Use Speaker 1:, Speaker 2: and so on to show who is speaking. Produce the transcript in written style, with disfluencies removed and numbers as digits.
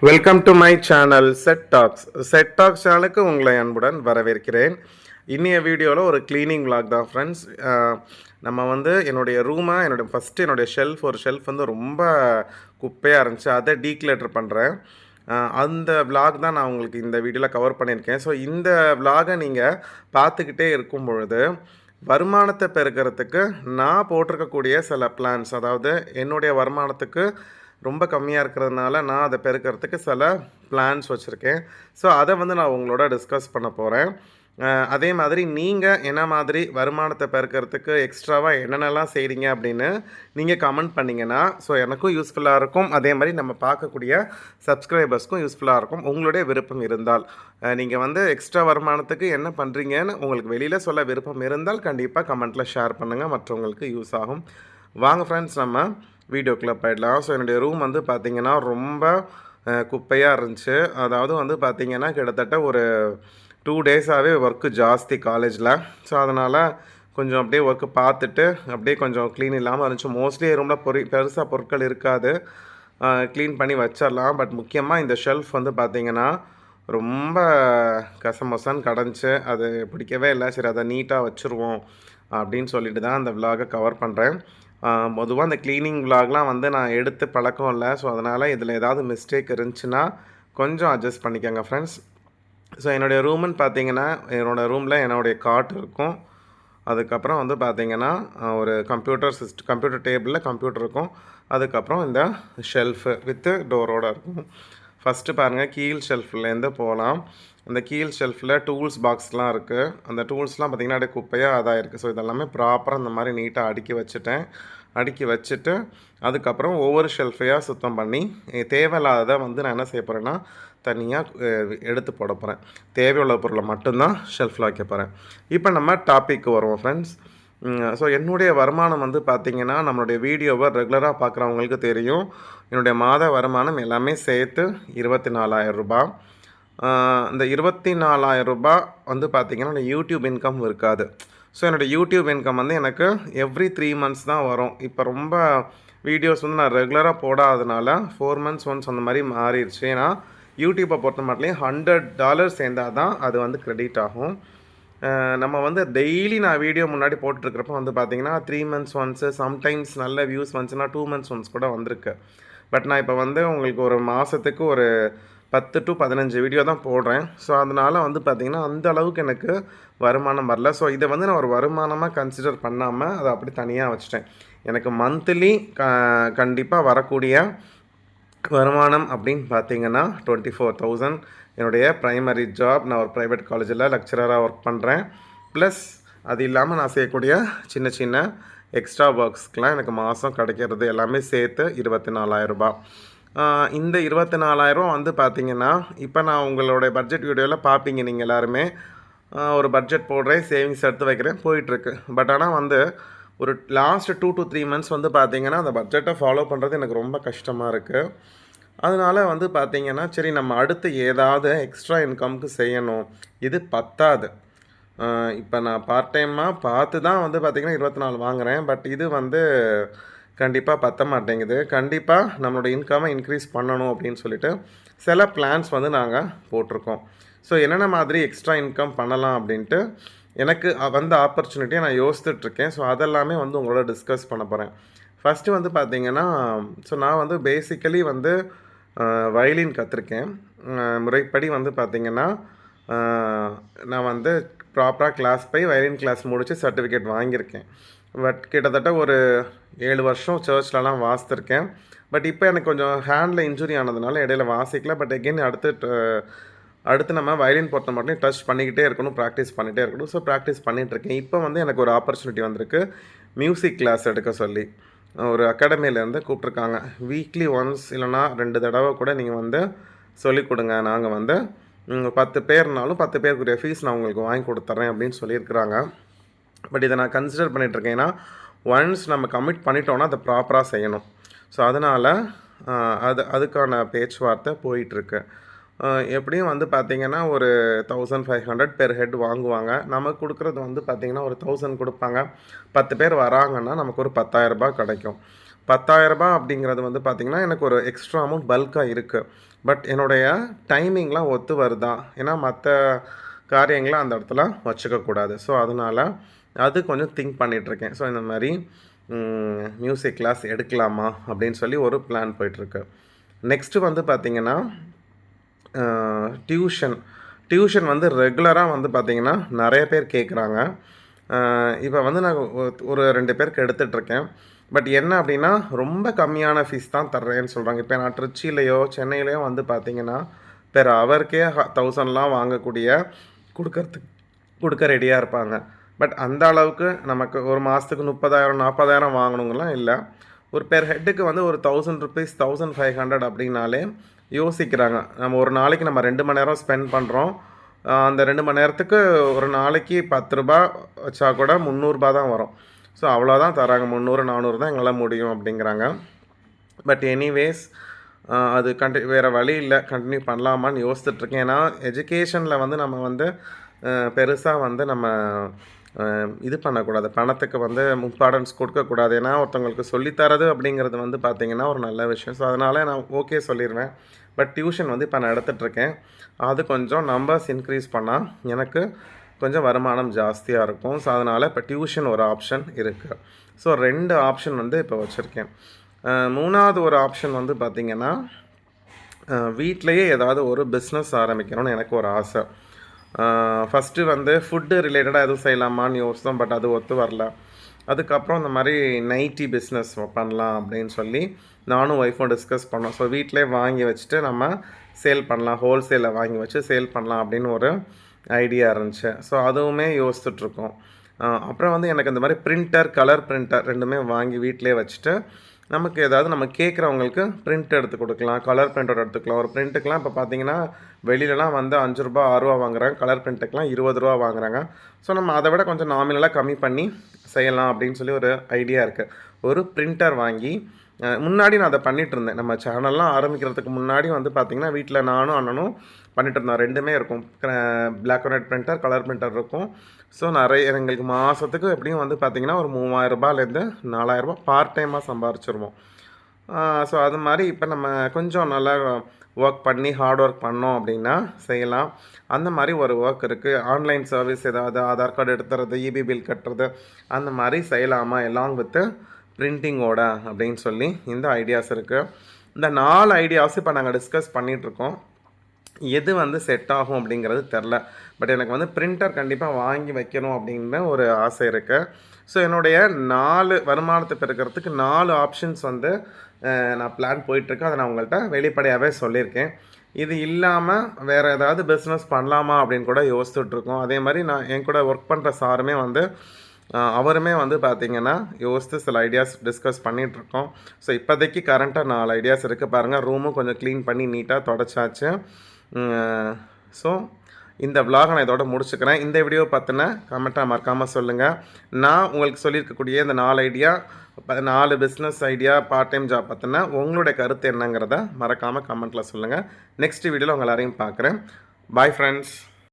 Speaker 1: Welcome to my channel set tax சேனலுக்கு உங்களை அன்புடன் வரவேற்கிறேன். இன்னைய வீடியோவில் ஒரு க்ளீனிங் vlog தான் ஃப்ரெண்ட்ஸ். நம்ம வந்து என்னுடைய ஒரு ஷெல்ஃப் வந்து ரொம்ப குப்பையாக இருந்துச்சு. அதை டீக்ளட்டர் பண்ணுறேன். அந்த vlog தான் நான் உங்களுக்கு இந்த வீடியோவில் கவர் பண்ணியிருக்கேன். ஸோ இந்த vlog-ஐ நீங்கள் பார்த்துக்கிட்டே இருக்கும் பொழுது வருமானத்தை பெருக்கிறதுக்கு நான் போட்டிருக்கக்கூடிய சில பிளான்ஸ், அதாவது என்னுடைய வருமானத்துக்கு ரொம்ப கம்மியாக இருக்கிறதுனால நான் அதை பெருக்கிறதுக்கு சில பிளான்ஸ் வச்சுருக்கேன். ஸோ அதை வந்து நான் உங்களோட டிஸ்கஸ் பண்ண போகிறேன். அதே மாதிரி நீங்கள் என்ன மாதிரி வருமானத்தை பெருக்கிறதுக்கு எக்ஸ்ட்ராவாக என்னென்னலாம் செய்கிறீங்க அப்படின்னு நீங்கள் கமெண்ட் பண்ணிங்கன்னா ஸோ எனக்கும் யூஸ்ஃபுல்லாக இருக்கும். அதே மாதிரி நம்ம பார்க்கக்கூடிய சப்ஸ்கிரைபர்ஸ்க்கும் யூஸ்ஃபுல்லாக இருக்கும். உங்களுடைய விருப்பம் இருந்தால் நீங்கள் வந்து எக்ஸ்ட்ரா வருமானத்துக்கு என்ன பண்ணுறீங்கன்னு உங்களுக்கு வெளியில் சொல்ல விருப்பம் இருந்தால் கண்டிப்பாக கமெண்ட்டில் ஷேர் பண்ணுங்கள், மற்றவங்களுக்கு யூஸ் ஆகும். வாங்க ஃப்ரெண்ட்ஸ், நம்ம வீடியோக்குள்ளே போயிடலாம். ஸோ என்னுடைய ரூம் வந்து பார்த்திங்கன்னா ரொம்ப குப்பையாக இருந்துச்சு. அதாவது வந்து பார்த்திங்கன்னா கிட்டத்தட்ட ஒரு 2 டேஸாகவே ஒர்க்கு ஜாஸ்தி காலேஜில். ஸோ அதனால் கொஞ்சம் அப்படியே ஒர்க்கு பார்த்துட்டு அப்படியே கொஞ்சம் க்ளீன் இல்லாமல் இருந்துச்சு. மோஸ்ட்லி ரூமில் பெருசாக பொருட்கள் இருக்காது, க்ளீன் பண்ணி வச்சிடலாம். பட் முக்கியமாக இந்த ஷெல்ஃப் வந்து பார்த்திங்கன்னா ரொம்ப கசமசன்னு கிடந்துச்சு. அது பிடிக்கவே இல்லை. சரி, அதை நீட்டாக வச்சுருவோம் அப்படின்னு சொல்லிட்டு தான் அந்த விலாகை கவர் பண்ணுறேன். பொதுவாக அந்த க்ளீனிங் விலாக்லாம் வந்து நான் எடுத்து பழக்கம் இல்லை. ஸோ அதனால் இதில் ஏதாவது மிஸ்டேக் இருந்துச்சுன்னா கொஞ்சம் அட்ஜஸ்ட் பண்ணிக்கோங்க ஃப்ரெண்ட்ஸ். ஸோ என்னுடைய ரூமுன்னு பார்த்தீங்கன்னா என்னோடய ரூமில் என்னுடைய காட் இருக்கும். அதுக்கப்புறம் வந்து பார்த்திங்கன்னா ஒரு கம்ப்யூட்டர் டேபிளில் கம்ப்யூட்டர் இருக்கும். அதுக்கப்புறம் இந்த ஷெல்ஃபு வித்து டோரோடு இருக்கும். ஃபஸ்ட்டு பாருங்கள், கீழ் ஷெல்ஃப்லேருந்து போகலாம். அந்த கீழ் ஷெல்ஃபில் டூல்ஸ் பாக்ஸ்லாம் இருக்குது. அந்த டூல்ஸ்லாம் பார்த்திங்கன்னா அப்படியே குப்பையாக அதாக இருக்குது. ஸோ இதெல்லாமே ப்ராப்பராக இந்த மாதிரி நீட்டாக அடுக்கி வச்சுட்டு அதுக்கப்புறம் ஒவ்வொரு ஷெல்ஃபையாக சுத்தம் பண்ணி தேவையில்லாததை வந்து நான் என்ன செய்ய போகிறேன்னா தனியாக எடுத்து போட போகிறேன். தேவையுள்ள பொருளை மட்டும்தான் ஷெல்ஃபில் வைக்க போகிறேன். இப்போ நம்ம டாபிக் வருவோம் ஃப்ரெண்ட்ஸ். ஸோ என்னுடைய வருமானம் வந்து பார்த்திங்கன்னா நம்மளுடைய வீடியோவை ரெகுலராக பார்க்குறவங்களுக்கு தெரியும். என்னுடைய மாத வருமானம் எல்லாமே சேர்த்து 24,000 ரூபாய். இந்த 24,000 ரூபாய் வந்து பார்த்திங்கன்னா யூடியூப் இன்கம் இருக்காது. ஸோ என்னோடய யூடியூப் இன்கம் வந்து எனக்கு எவ்ரி 3 மந்த்ஸ் தான் வரும். இப்போ ரொம்ப வீடியோஸ் வந்து நான் ரெகுலராக போடாததுனால 4 மந்த்ஸ் ஒன்ஸ் அந்த மாதிரி மாறிடுச்சு. ஏன்னா யூடியூப்பை பொறுத்த மட்டும் $100 சேர்ந்தால் தான் அது வந்து க்ரெடிட் ஆகும். நம்ம வந்து டெய்லி நான் வீடியோ முன்னாடி போட்டுருக்கிறப்ப வந்து பார்த்திங்கன்னா 3 மந்த்ஸ் ஒன்ஸு, சம்டைம்ஸ் நல்ல வியூஸ் வந்துச்சுன்னா 2 மந்த்ஸ் ஒன்ஸ் கூட வந்திருக்கு. பட் நான் இப்போ வந்து உங்களுக்கு ஒரு மாதத்துக்கு ஒரு 10 to 15 வீடியோ தான் போடுறேன். ஸோ அதனால் வந்து பார்த்திங்கன்னா அந்த அளவுக்கு எனக்கு வருமானம் வரல. ஸோ இதை வந்து நான் ஒரு வருமானமாக கன்சிடர் பண்ணாமல் அதை அப்படி தனியாக வச்சுட்டேன். எனக்கு மந்த்லி கண்டிப்பாக வரக்கூடிய வருமானம் அப்படின்னு பார்த்திங்கன்னா 24,000. என்னுடைய ப்ரைமரி ஜாப், நான் ஒரு ப்ரைவேட் காலேஜில் லெக்சரராக ஒர்க் பண்ணுறேன். ப்ளஸ் அது இல்லாமல் நான் செய்யக்கூடிய சின்ன சின்ன எக்ஸ்ட்ரா ஒர்க்ஸ்க்கெலாம் எனக்கு மாதம் கிடைக்கிறது எல்லாமே சேர்த்து 24,000 ரூபாய். இந்த 24,000 வந்து பார்த்திங்கன்னா இப்போ நான் உங்களுடைய பட்ஜெட் வீடியோவில் பார்ப்பீங்க. நீங்கள் எல்லாருமே ஒரு பட்ஜெட் போடுறேன், சேவிங்ஸ் எடுத்து வைக்கிறேன், போயிட்டுருக்கு. பட் ஆனால் வந்து ஒரு லாஸ்ட் 2 to 3 மந்த்ஸ் வந்து பார்த்திங்கன்னா அந்த பட்ஜெட்டை ஃபாலோ பண்ணுறது எனக்கு ரொம்ப கஷ்டமாக இருக்குது. அதனால் வந்து பார்த்திங்கன்னா சரி, நம்ம அடுத்து ஏதாவது எக்ஸ்ட்ரா இன்கம்க்கு செய்யணும், இது பத்தாது. இப்போ நான் பார்ட் டைமாக பார்த்து தான் வந்து பார்த்திங்கன்னா 24 வாங்குகிறேன். பட் இது வந்து கண்டிப்பாக பத்த மாட்டேங்குது. கண்டிப்பாக நம்மளோட இன்கம்மை இன்க்ரீஸ் பண்ணணும் அப்படின்னு சொல்லிட்டு சில பிளான்ஸ் வந்து நாங்கள் போட்டிருக்கோம். ஸோ என்னென்ன மாதிரி எக்ஸ்ட்ரா இன்கம் பண்ணலாம் அப்படின்ட்டு எனக்கு வந்த ஆப்பர்ச்சுனிட்டியை நான் யோசித்துட்ருக்கேன். ஸோ அதெல்லாமே வந்து உங்களோட டிஸ்கஸ் பண்ண போகிறேன். ஃபஸ்ட்டு வந்து பார்த்திங்கன்னா ஸோ நான் வந்து பேசிக்கலி வந்து வயலின் கற்றுருக்கேன். முறைப்படி வந்து பார்த்திங்கன்னா நான் வந்து ப்ராப்பராக கிளாஸ் போய் வயலின் கிளாஸ் முடித்து சர்டிஃபிகேட் வாங்கியிருக்கேன். பட் கிட்டத்தட்ட ஒரு 7 வருஷம் சர்ச்லலாம் வாசித்திருக்கேன். பட் இப்போ எனக்கு கொஞ்சம் ஹேண்டில் இன்ஜுரி ஆனதுனால இடையில வாசிக்கல. பட் எகெயின் அடுத்து நம்ம வயலின் பொறுத்த மட்டும் டச் பண்ணிக்கிட்டே இருக்கணும், ப்ராக்டிஸ் பண்ணிகிட்டே இருக்கணும். ஸோ ப்ராக்டிஸ் பண்ணிகிட்ருக்கேன். இப்போ வந்து எனக்கு ஒரு ஆப்பர்ச்சுனிட்டி வந்திருக்கு, மியூசிக் கிளாஸ் எடுக்க சொல்லி ஒரு அகாடமியிலேருந்து கூப்பிட்ருக்காங்க. வீக்லி ஒன்ஸ் இல்லைனா 2 தடவை கூட நீங்கள் வந்து சொல்லிக் கொடுங்க, நாங்கள் வந்து 10 பேர்னாலும் 10 பேருக்குரிய ஃபீஸ் நான் உங்களுக்கு வாங்கி கொடுத்துட்றேன் அப்படின்னு சொல்லியிருக்கிறாங்க. பட் இதை நான் கன்சிடர் பண்ணிகிட்ருக்கேன். ஏன்னா ஒன்ஸ் நம்ம கமிட் பண்ணிட்டோன்னா அதை ப்ராப்பராக செய்யணும். ஸோ அதனால் அதுக்கான பேச்சுவார்த்தை போயிட்டுருக்கு. எப்படியும் வந்து பார்த்திங்கன்னா ஒரு 1,500 பெர் ஹெட் வாங்குவாங்க. நமக்கு கொடுக்குறது வந்து பார்த்திங்கன்னா ஒரு 1,000 கொடுப்பாங்க. 10 பேர் வராங்கன்னா நமக்கு ஒரு 10,000 ரூபாய் கிடைக்கும். 10,000 அப்படிங்கிறது வந்து பார்த்திங்கன்னா எனக்கு ஒரு எக்ஸ்ட்ரா அமௌண்ட் பல்காக இருக்குது. பட் என்னுடைய டைமிங்லாம் ஒத்து வருதா? ஏன்னா மற்ற காரியங்களை அந்த இடத்துல வச்சுக்கக்கூடாது. ஸோ அதனால் அது கொஞ்சம் திங்க் பண்ணிகிட்ருக்கேன். ஸோ இந்த மாதிரி மியூசிக் கிளாஸ் எடுக்கலாமா அப்படின்னு சொல்லி ஒரு பிளான் போயிட்டுருக்கு. நெக்ஸ்ட்டு வந்து பார்த்திங்கன்னா டியூஷன் வந்து ரெகுலராக வந்து பார்த்திங்கன்னா நிறைய பேர் கேட்குறாங்க. இப்போ வந்து நான் ஒரு 2 பேருக்கு எடுத்துகிட்ருக்கேன். பட் என்ன அப்படின்னா ரொம்ப கம்மியான ஃபீஸ் தான் தர்றேன்னு சொல்கிறாங்க. இப்போ நான் திருச்சியிலையோ சென்னையிலையோ வந்து பார்த்திங்கன்னா பெர் ஹவருக்கே 1000லாம் வாங்கக்கூடிய கொடுக்க ரெடியாக இருப்பாங்க. பட் அந்த அளவுக்கு நமக்கு ஒரு மாதத்துக்கு 30,000 40,000 வாங்கணுங்கலாம் இல்லை. ஒரு பெர் ஹெட்டுக்கு வந்து ஒரு ₹1000 1500 அப்படின்னாலே யோசிக்கிறாங்க. நம்ம ஒரு நாளைக்கு நம்ம 2 மணி நேரம் ஸ்பெண்ட் பண்ணுறோம். அந்த 2 மணி நேரத்துக்கு ஒரு நாளைக்கு ₹10 வச்சா கூட ₹300 தான் வரும். ஸோ அவ்வளோதான் தராங்க. 300 400 தான் எங்களால் முடியும் அப்படிங்கிறாங்க. பட் எனிவேஸ் அது வேறு வழி இல்லை, கண்டினியூ பண்ணலாமான்னு யோசிச்சுட்ருக்கேன். ஏன்னா எஜுகேஷனில் வந்து நம்ம வந்து பெருசாக வந்து நம்ம இது பண்ணக்கூடாது, பணத்துக்கு வந்து இம்பார்ட்டன்ஸ் கொடுக்கக்கூடாது. ஏன்னா ஒருத்தவங்களுக்கு சொல்லித்தரது அப்படிங்கிறது வந்து பார்த்திங்கன்னா ஒரு நல்ல விஷயம். ஸோ அதனால் நான் ஓகே சொல்லிடுவேன். பட் டியூஷன் வந்து இப்போ நான் எடுத்துகிட்ருக்கேன். அது கொஞ்சம் நம்பர்ஸ் இன்க்ரீஸ் பண்ணால் எனக்கு கொஞ்சம் வருமானம் ஜாஸ்தியாக இருக்கும். ஸோ அதனால் இப்போ டியூஷன் ஒரு ஆப்ஷன் இருக்குது. ஸோ 2 ஆப்ஷன் வந்து இப்போ வச்சுருக்கேன். 3வது ஒரு ஆப்ஷன் வந்து பார்த்திங்கன்னா வீட்டிலையே ஏதாவது ஒரு பிஸ்னஸ் ஆரம்பிக்கணும்னு எனக்கு ஒரு ஆசை. ஃபஸ்ட்டு வந்து ஃபுட்டு ரிலேட்டடாக எதுவும் செய்யலாமான்னு யோசித்தோம். பட் அது ஒத்து வரல. அதுக்கப்புறம் இந்த மாதிரி நைட்டி பிஸ்னஸ் பண்ணலாம் அப்படின்னு சொல்லி நானும் ஒய்ஃபும் டிஸ்கஸ் பண்ணோம். ஸோ வீட்டிலே வாங்கி வச்சுட்டு நம்ம சேல் பண்ணலாம், ஹோல்சேலில் வாங்கி வச்சு சேல் பண்ணலாம் அப்படின்னு ஒரு ஐடியா இருந்துச்சு. ஸோ அதுவுமே யோசிச்சுட்ருக்கோம். அப்புறம் வந்து எனக்கு இந்த மாதிரி பிரிண்டர், கலர் பிரிண்டர் 2மே வாங்கி வீட்டிலே வச்சுட்டு நமக்கு ஏதாவது நம்ம கேட்குறவங்களுக்கு பிரிண்ட் எடுத்து கொடுக்கலாம், கலர் பிரிண்டர் எடுத்துக்கலாம். ஒரு பிரிண்ட்டுக்கெலாம் இப்போ பார்த்திங்கன்னா வெளியிலலாம் வந்து ₹5 6 வாங்குறாங்க, கலர் பிரிண்ட்டுக்கெலாம் ₹20 வாங்குறாங்க. ஸோ நம்ம அதை விட கொஞ்சம் நாமினலாக கம்மி பண்ணி செய்யலாம் அப்படின்னு சொல்லி ஒரு ஐடியா இருக்குது. ஒரு பிரிண்டர் வாங்கி முன்னாடி நான் அதை பண்ணிகிட்ருந்தேன். நம்ம சேனல்லாம் ஆரம்பிக்கிறதுக்கு முன்னாடி வந்து பார்த்திங்கன்னா வீட்டில் நானும் அண்ணனும் பண்ணிகிட்டு இருந்தோம். 2மே இருக்கும். Black and white printer, colour printer இருக்கும். ஸோ நிறைய எங்களுக்கு மாதத்துக்கு எப்படியும் வந்து பார்த்திங்கன்னா ஒரு ₹3000லேருந்து ₹4000 பார்ட் டைமாக சம்பாரிச்சிருவோம். ஸோ அது மாதிரி இப்போ நம்ம கொஞ்சம் நல்லா ஒர்க் பண்ணி ஹார்ட் ஒர்க் பண்ணோம் அப்படின்னா செய்யலாம். அந்த மாதிரி ஒரு ஒர்க் இருக்குது. ஆன்லைன் சர்வீஸ் ஏதாவது ஆதார் கார்டு எடுத்துறது, இபி பில் கட்டுறது, அந்த மாதிரி செய்யலாமா எலாங் வித்து பிரிண்டிங்கோட அப்படின்னு சொல்லி இந்த ஐடியாஸ் இருக்குது. இந்த 4 ஐடியாஸும் இப்போ நாங்கள் டிஸ்கஸ் பண்ணிகிட்ருக்கோம். எது வந்து செட் ஆகும் அப்படிங்கிறது தெரில. பட் எனக்கு வந்து பிரிண்டர் கண்டிப்பாக வாங்கி வைக்கணும் அப்படின்ற ஒரு ஆசை இருக்குது. ஸோ என்னுடைய 4 வருமானத்தை பெருக்கிறதுக்கு 4 ஆப்ஷன்ஸ் வந்து நான் பிளான் போயிட்டுருக்கேன். அதை நான் உங்கள்கிட்ட வெளிப்படையாகவே சொல்லியிருக்கேன். இது இல்லாமல் வேறு ஏதாவது பிஸ்னஸ் பண்ணலாமா அப்படின்னு கூட யோசிச்சுட்ருக்கோம். அதே மாதிரி நான் என் கூட ஒர்க் பண்ணுற சாருமே வந்து அவருமே வந்து பார்த்திங்கன்னா யோசித்து சில ஐடியாஸ் டிஸ்கஸ் பண்ணிகிட்ருக்கோம். ஸோ இப்போதைக்கு கரண்ட்டாக 4 ஐடியாஸ் இருக்குது. பாருங்கள், ரூமும் கொஞ்சம் க்ளீன் பண்ணி நீட்டாக தொடச்சாச்சு. ஸோ இந்த விலாகை நான் இதோட முடிச்சுக்கிறேன். இந்த வீடியோ பற்றின கமெண்ட்டாக மறக்காமல் சொல்லுங்கள். நான் உங்களுக்கு சொல்லியிருக்கக்கூடிய இந்த 4 idea, 4 business idea, part time job பற்றின உங்களுடைய கருத்து என்னங்கிறத மறக்காமல் கமெண்ட்டில் சொல்லுங்கள். நெக்ஸ்ட் வீடியோவில் உங்கள் எல்லாரையும் பார்க்குறேன். Bye friends.